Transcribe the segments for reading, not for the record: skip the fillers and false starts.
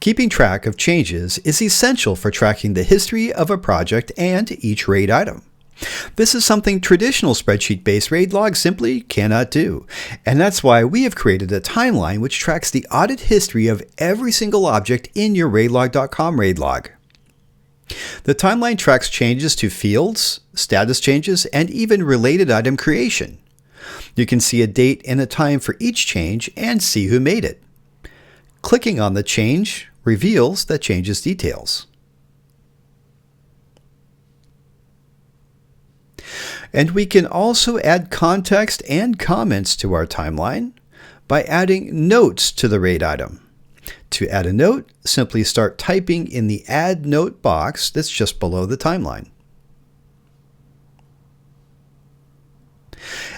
Keeping track of changes is essential for tracking the history of a project and each RAID item. This is something traditional spreadsheet-based RAIDLOG simply cannot do, and that's why we have created a timeline which tracks the audit history of every single object in your raidlog.com RAIDLOG. The timeline tracks changes to fields, status changes, and even related item creation. You can see a date and a time for each change and see who made it. Clicking on the change reveals that change's details. And we can also add context and comments to our timeline by adding notes to the RAID item. To add a note, simply start typing in the Add Note box that's just below the timeline.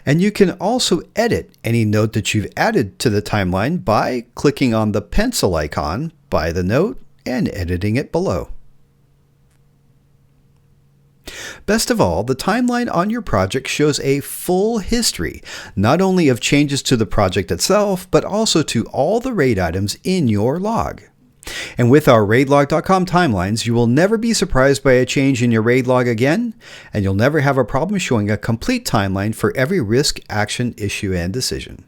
And you can also edit any note that you've added to the timeline by clicking on the pencil icon by the note and editing it below. Best of all, the timeline on your project shows a full history, not only of changes to the project itself, but also to all the RAID items in your log. And with our raidlog.com timelines, you will never be surprised by a change in your RAID log again, and you'll never have a problem showing a complete timeline for every risk, action, issue, and decision.